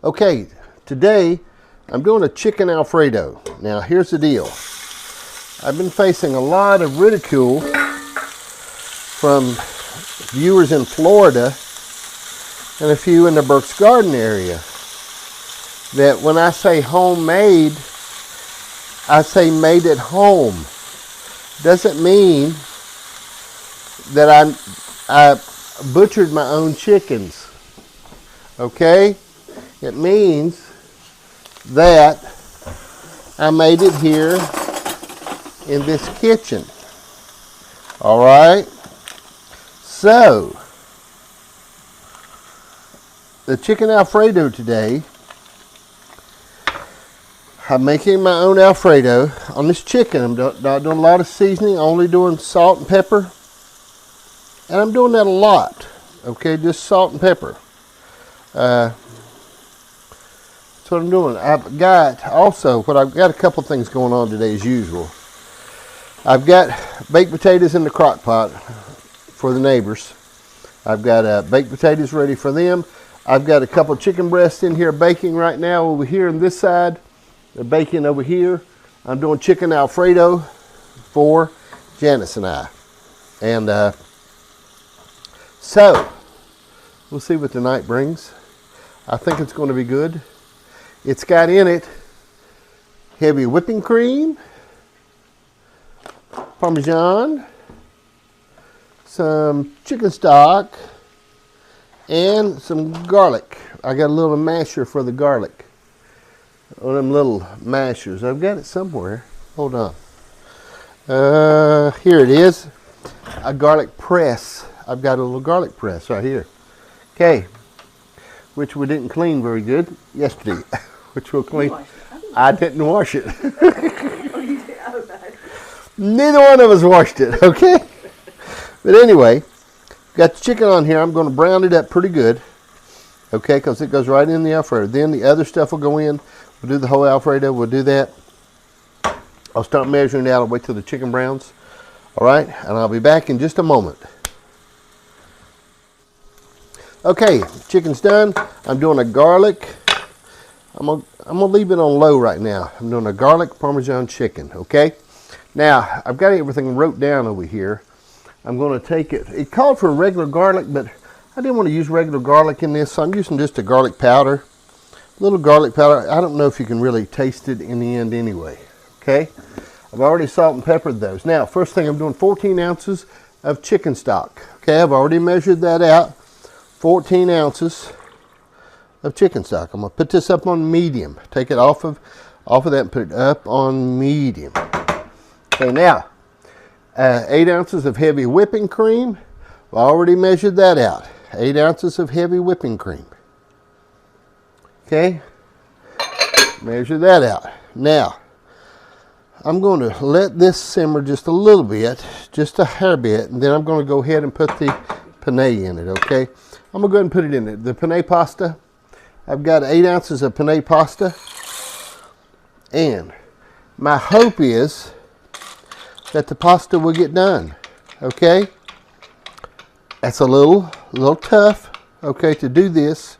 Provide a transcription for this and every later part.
Okay, today I'm doing a chicken Alfredo. Now here's the deal. I've been facing a lot of ridicule from viewers in Florida and a few in the Burke's Garden area that when I say homemade, I say made at home. Doesn't mean that I butchered my own chickens. Okay? It means that I made it here in this kitchen. All right? So, the chicken Alfredo today, I'm making my own Alfredo on this chicken. I'm not doing a lot of seasoning, only doing salt and pepper. And I'm doing that a lot. Okay, just salt and pepper. That's what I'm doing. I've got a couple of things going on today as usual. I've got baked potatoes in the crock pot for the neighbors. I've got baked potatoes ready for them. I've got a couple of chicken breasts in here baking right now over here on this side. They're baking over here. I'm doing chicken Alfredo for Janice and I. And so, we'll see what the night brings. I think it's going to be good. It's got in it heavy whipping cream, Parmesan, some chicken stock, and some garlic. I got a little masher for the garlic. One of them little mashers. I've got it somewhere. Hold on. Here it is. A garlic press. I've got a little garlic press right here. Okay. Which we didn't clean very good yesterday. Which we'll clean. I didn't wash it. Neither one of us washed it, okay? But anyway, got the chicken on here. I'm going to brown it up pretty good. Okay, because it goes right in the Alfredo. Then the other stuff will go in. We'll do the whole Alfredo. We'll do that. I'll start measuring it out. I'll wait till the chicken browns. All right, and I'll be back in just a moment. Okay, chicken's done. I'm doing a garlic. I'm gonna leave it on low right now. I'm doing a garlic Parmesan chicken, okay? Now, I've got everything wrote down over here. I'm gonna take it. It called for regular garlic, but I didn't want to use regular garlic in this, so I'm using just a garlic powder. A little garlic powder. I don't know if you can really taste it in the end anyway, okay? I've already salt and peppered those. Now, first thing I'm doing 14 ounces of chicken stock. Okay, I've already measured that out. 14 ounces of chicken stock. I'm going to put this up on medium. Take it off of that and put it up on medium. Okay, now, 8 ounces of heavy whipping cream. I've already measured that out. 8 ounces of heavy whipping cream. Okay, measure that out. Now, I'm going to let this simmer just a little bit, just a hair bit, and then I'm going to go ahead and put the penne in it, okay? I'm going to go ahead and put it in it. The penne pasta, I've got 8 ounces of penne pasta, and my hope is that the pasta will get done, okay? That's a little tough, okay, to do this,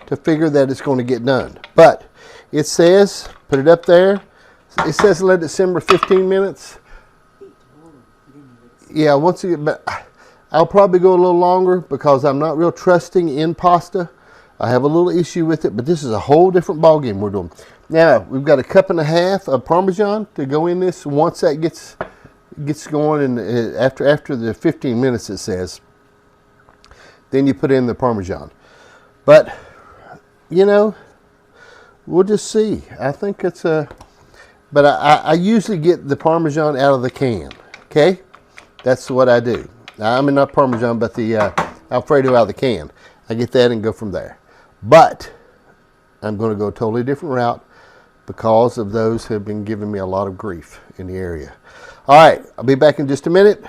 to figure that it's going to get done. But it says, put it up there, it says let it simmer 15 minutes. Yeah, once again, but I'll probably go a little longer because I'm not real trusting in pasta. I have a little issue with it, but this is a whole different ballgame we're doing. Now, we've got a cup and a half of Parmesan to go in this. Once that gets going, and after the 15 minutes it says, then you put in the Parmesan. But, you know, we'll just see. I think it's a... But I usually get the Parmesan out of the can, okay? That's what I do. I mean, not Parmesan, but the Alfredo out of the can. I get that and go from there. But I'm going to go a totally different route because of those who have been giving me a lot of grief in the area. All right, I'll be back in just a minute.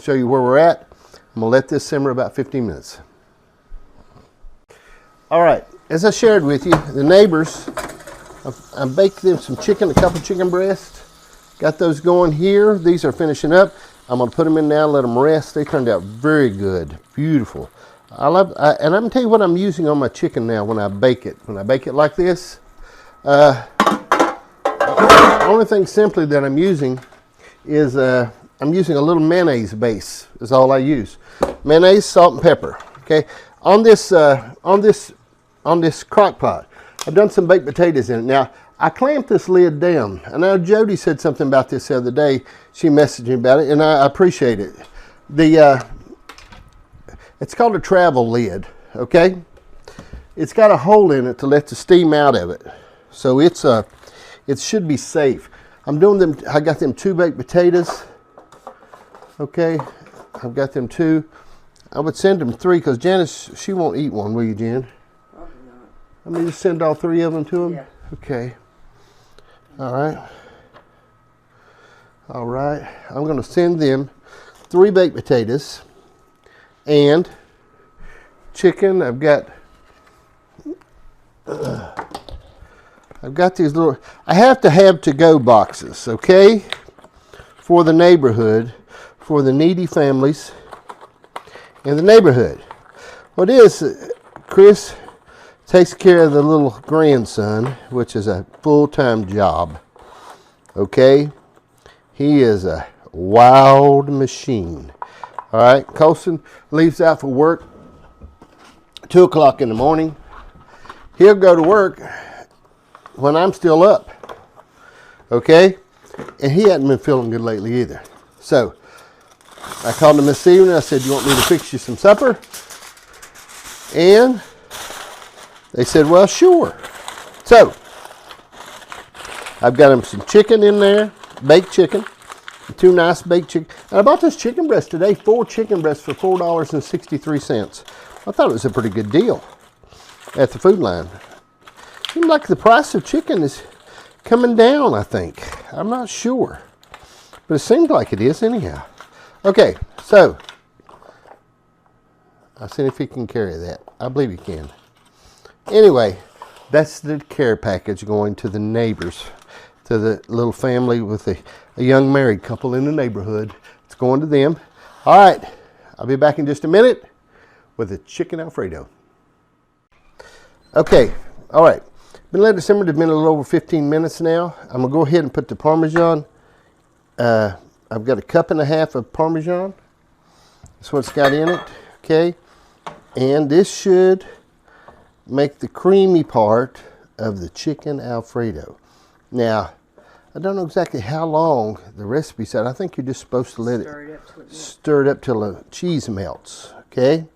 Show you where we're at. I'm going to let this simmer about 15 minutes. All right, as I shared with you, the neighbors... I baked them some chicken, a couple chicken breasts. Got those going here. These are finishing up. I'm going to put them in now, let them rest. They turned out very good, beautiful. And I'm gonna tell you what I'm using on my chicken now when I bake it. When I bake it like this, the only thing simply that I'm using is I'm using a little mayonnaise base. Is all I use. Mayonnaise, salt, and pepper. Okay. On this crock pot, I've done some baked potatoes in it. Now I clamped this lid down. I know Jody said something about this the other day. She messaged me about it, and I appreciate it. It's called a travel lid, okay? It's got a hole in it to let the steam out of it. So it should be safe. I'm doing them, I got them 2 baked potatoes, okay? I've got them 2. I would send them 3 because Janice, she won't eat one, will you, Jan? Probably not. Let me just send all 3 of them to them? Yeah. Okay. All right. All right. I'm going to send them 3 baked potatoes and chicken. I've got these little, I have to have to-go boxes, okay, for the neighborhood, for the needy families in the neighborhood. What is, Chris takes care of the little grandson, which is a full-time job, okay? He is a wild machine. All right, Colson leaves out for work 2 o'clock in the morning. He'll go to work when I'm still up, okay? And he hadn't been feeling good lately either. So I called him this evening. I said, you want me to fix you some supper? And they said, well, sure. So I've got him some chicken in there, baked chicken. 2 nice baked chicken. And I bought this chicken breast today, 4 chicken breasts for $4.63. I thought it was a pretty good deal at the food line. Seems like the price of chicken is coming down, I think. I'm not sure. But it seems like it is anyhow. Okay, so I'll see if he can carry that. I believe he can. Anyway, that's the care package going to the neighbors, to the little family with a young married couple in the neighborhood. It's going to them. All right, I'll be back in just a minute with a chicken Alfredo. Okay, all right. Been letting it simmer. It's been a little over 15 minutes now. I'm gonna go ahead and put the Parmesan. I've got a 1.5 cups of Parmesan. That's what it's got in it, okay? And this should make the creamy part of the chicken Alfredo. Now, I don't know exactly how long the recipe said. I think you're just supposed to let it stir it up till the cheese melts, okay?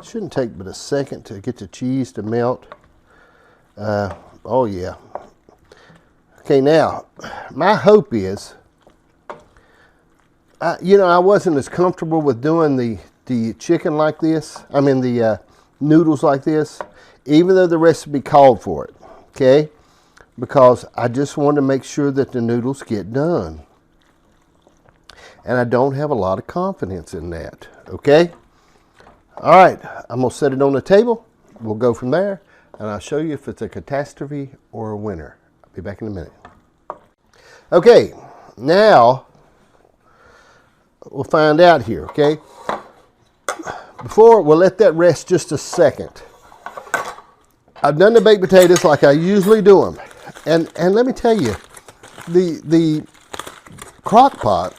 Shouldn't take but a second to get the cheese to melt. Oh yeah. Okay, now, my hope is, you know, I wasn't as comfortable with doing the chicken like this. I mean the noodles like this, even though the recipe called for it, okay? Because I just want to make sure that the noodles get done. And I don't have a lot of confidence in that, okay? All right, I'm gonna set it on the table. We'll go from there, and I'll show you if it's a catastrophe or a winner. I'll be back in a minute. Okay, now we'll find out here, okay? Before, we'll let that rest just a second. I've done the baked potatoes like I usually do them. And let me tell you, the crock pot,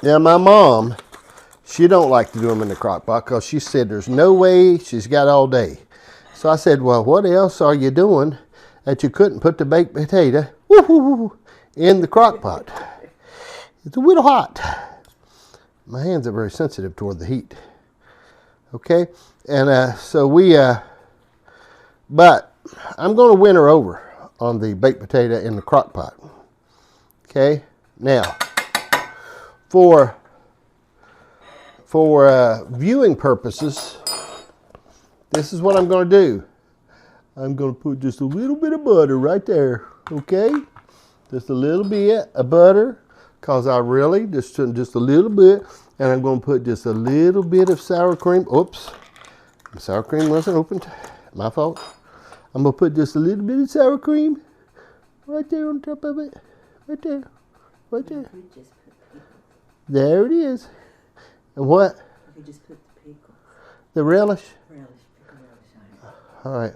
yeah, my mom, she don't like to do them in the crock pot because she said there's no way she's got all day. So I said, well, what else are you doing that you couldn't put the baked potato in the crock pot? It's a little hot. My hands are very sensitive toward the heat. Okay, and so but I'm going to win her over on the baked potato in the crock pot. Okay, now for viewing purposes, this is what I'm going to do. I'm going to put just a little bit of butter right there. Okay, just a little bit of butter, cause I really just a little bit, and I'm going to put just a little bit of sour cream. Oops, the sour cream wasn't opened. My fault. I'm going to put just a little bit of sour cream right there on top of it. Right there. Right there. There it is. And what? You just put the pickles. The relish? Relish. Pick a relish on it. All right.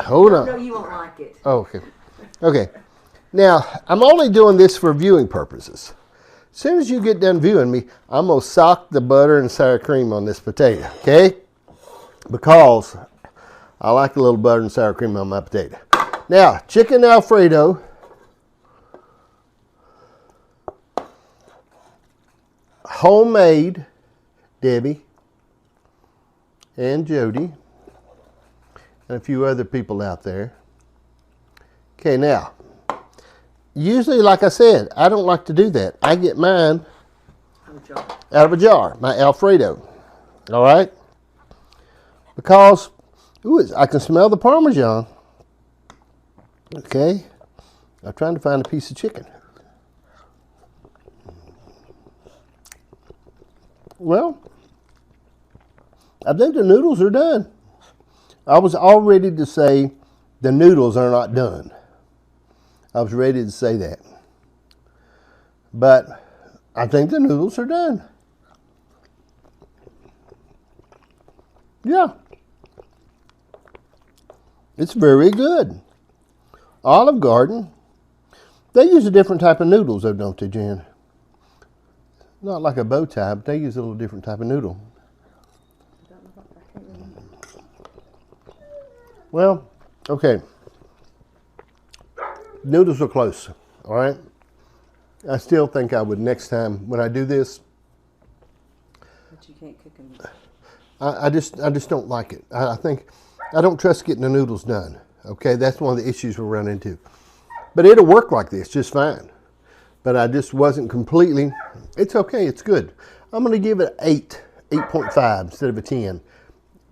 Hold on. No, you won't like it. Oh, okay. Okay. Now, I'm only doing this for viewing purposes. As soon as you get done viewing me, I'm going to sock the butter and sour cream on this potato, okay? Because I like a little butter and sour cream on my potato. Now, chicken Alfredo. Homemade, Debbie and Jody and a few other people out there. Okay, now, usually, like I said, I don't like to do that. I get mine out of a jar, my Alfredo. All right? Because, ooh, I can smell the Parmesan. Okay? I'm trying to find a piece of chicken. Well, I think the noodles are done. I was all ready to say the noodles are not done. I was ready to say that. But I think the noodles are done. Yeah. It's very good. Olive Garden. They use a different type of noodles though, don't they, Jan? Not like a bow tie, but they use a little different type of noodle. Well, okay. Noodles are close, all right? I still think I would next time when I do this. But you can't cook them. I just don't like it. I think I don't trust getting the noodles done. Okay, that's one of the issues we run into. But it'll work like this just fine. But I just wasn't completely. It's okay. It's good. I'm going to give it 8.5 instead of a 10.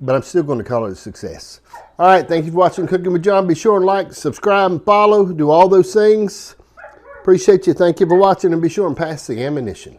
But I'm still going to call it a success. All right. Thank you for watching Cooking with John. Be sure and like, subscribe, and follow. Do all those things. Appreciate you. Thank you for watching. And be sure and pass the ammunition.